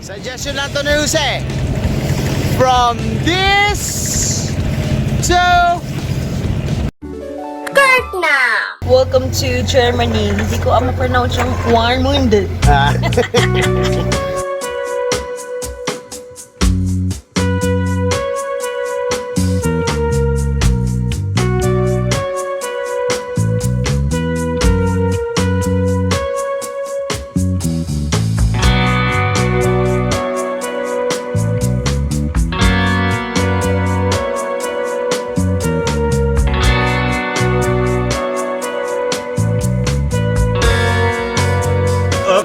Suggestion lang to ni Jose. From this to Kurtna! Welcome to Germany. Hindi ko ma-pronounce yung Warmund.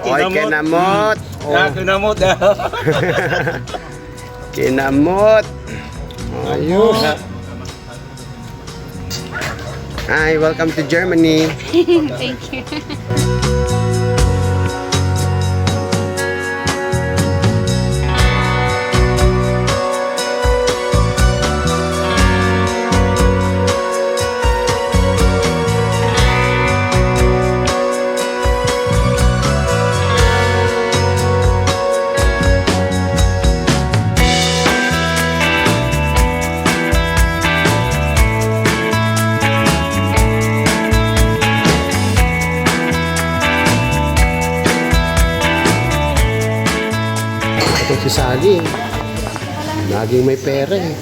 Oy, kinamot. Kinamot. Kinamot. Ayun. Hi, welcome to Germany. Thank you. Ito si Sally. Laging may pera eh.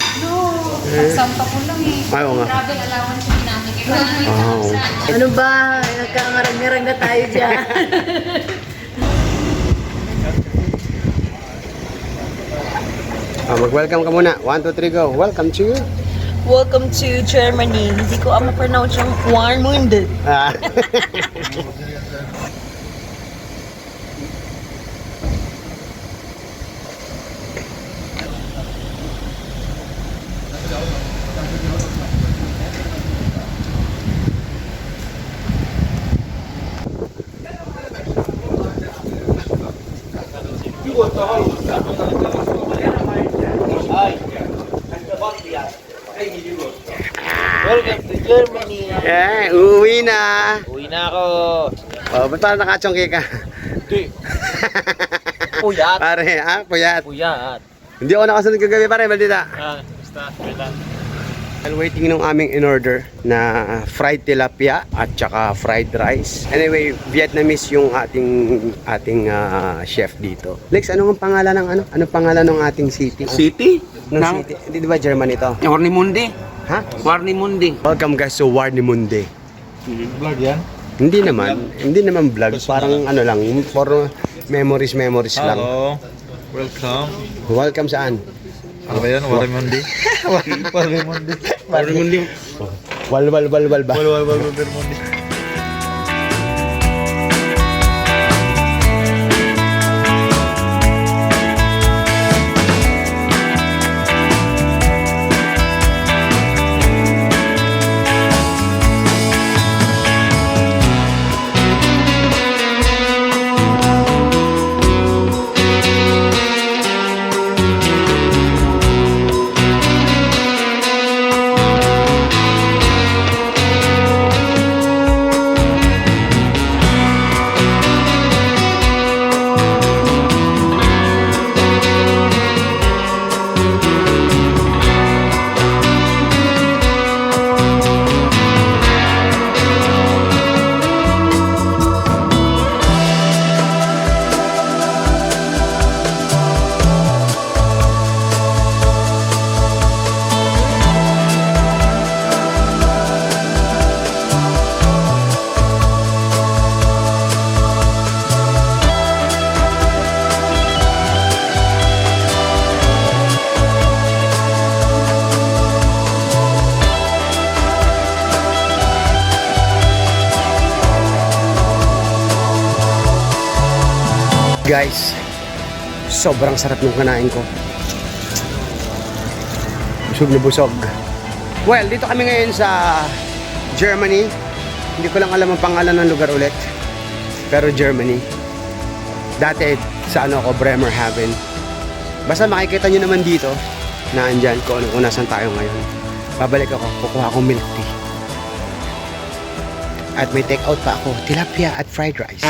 Sampa ko lang eh. Ayaw nga. Travel allowance yung ginamit. Wow. Ano ba? Nagkakarang-ngarang na tayo dyan. Mag-welcome ka muna. 1, 2, 3, go. Welcome to Welcome to Germany. Hindi ko ma-pronounce yung Warmund. Ah. Welcome to Germany. Uwi na. Uwi na ako. Oh, ba't parang nakachongke ka? Hindi. Puyat. Pare, puyat. Puyat. Hindi ako nakasunod kagabi pare, maldita. Basta. Wait lang. While waiting ng aming in-order na fried tilapia at saka fried rice. Anyway, Vietnamese yung ating chef dito. Lex, ano ang pangalan ng ano? Anong pangalan ng ating city? City? Ng city. Hindi ba German ito? Warnimundi. Ha? Warnimundi. Welcome guys to Warnemunde. Vlog yan? Hindi naman vlog, parang ano lang, for memories lang. Hello. Welcome. Welcome saan? Ano ba yan? Warnimundi? Warnimundi. Warnimundi. Wal ba? Warnimundi. Guys, sobrang sarap ng kanain ko. Busog na busog. Well, dito kami ngayon sa Germany. Hindi ko lang alam ang pangalan ng lugar ulit. Pero Germany. Dati sa Bremerhaven. Basta makikita nyo naman dito na andyan kung nasan tayo ngayon. Babalik ako, kukuha akong milk tea. At may take out pa ako, tilapia at fried rice.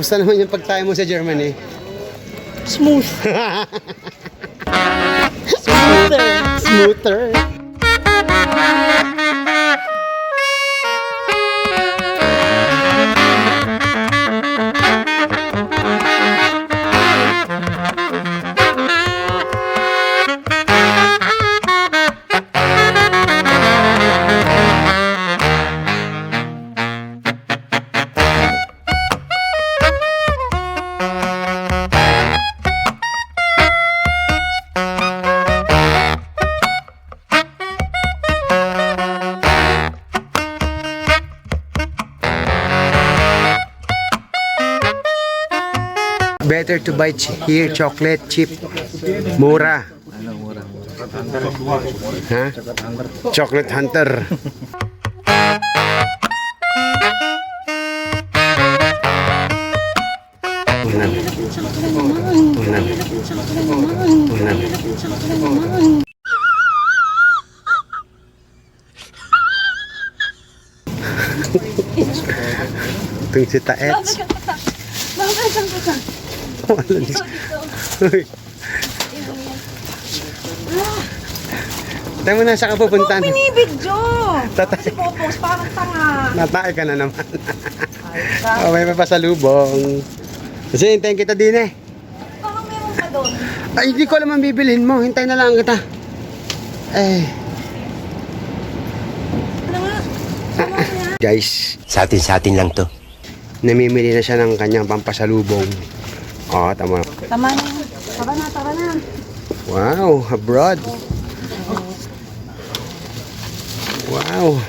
Kamusta naman yung pagtayo mo sa Germany? Smooth. Smoother. Smoother. Better to buy here chocolate cheap. Mura. Ano, mura. Ha? Chocolate Hunter. Unang. Unang. Unang. Itong si Taets. Wala niya. Uy. Tayo mo na sa kapupuntan. Binibidyo. Tatay. Kasi popos, parang tanga. Natay ka na naman. Oh, may papasalubong. Kasi hintayin kita din eh. Parang meron pa doon. Ay, hindi ko alam ang bibilhin mo. Hintay na lang kita. Eh. Ano nga? Guys, Sa atin lang to. namimili na siya ng kanyang pampasalubong. Oh, tama. Tama na. Tara na, tara na. Wow, abroad. Wow.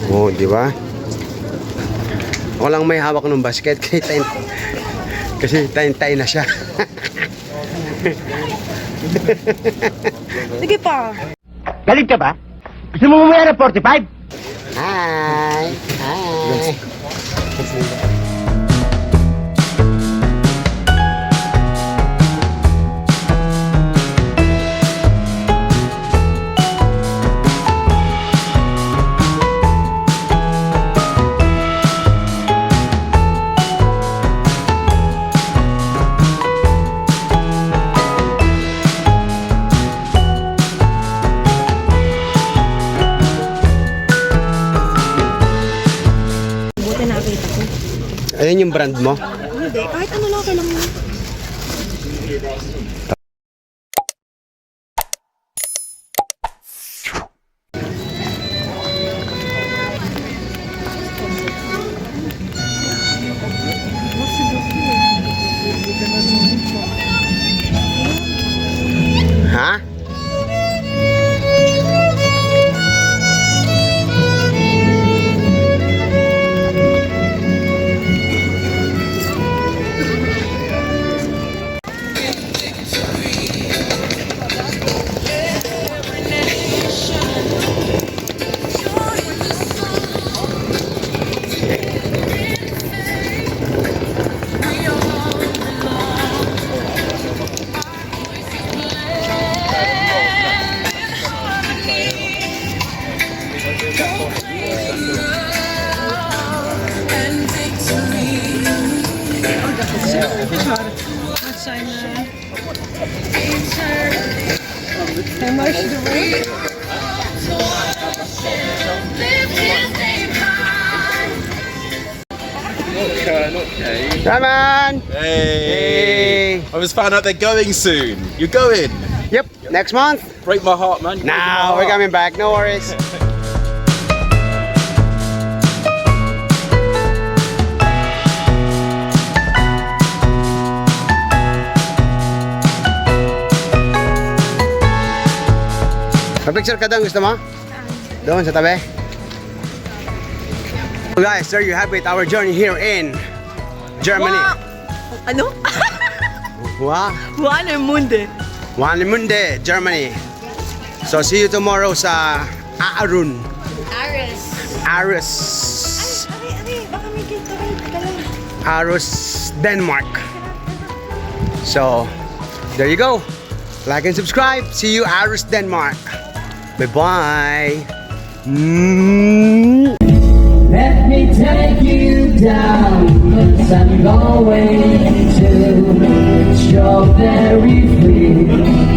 Oh, di ba? Ako lang may hawak ng basket kasi tayin-tayin na siya. Sige pa. Galit ka ba? Gusto mo mamaya ng 45? Hi. Hi. Buti nakita ko. Ayun yung brand mo. Hindi, kahit ano lang kailangan mo. Ha? Come on! Hey. Hey! I just found out they're going soon. You're going. Yep, next month. Break my heart, man. Now we're coming back, no worries. Pa-picture ka doon, gusto mo? Doon sa tabi. So guys, there you have it, our journey here in Germany. Ano? Wow. Warnemünde. Warnemünde, Germany. So see you tomorrow sa Aarhus. Aarhus. Baka may kita rin. Aarhus, Denmark. So, there you go. Like and subscribe. See you Aarhus, Denmark. Bye-bye. Let me take you down, 'cause I'm going to Strawberry Fields.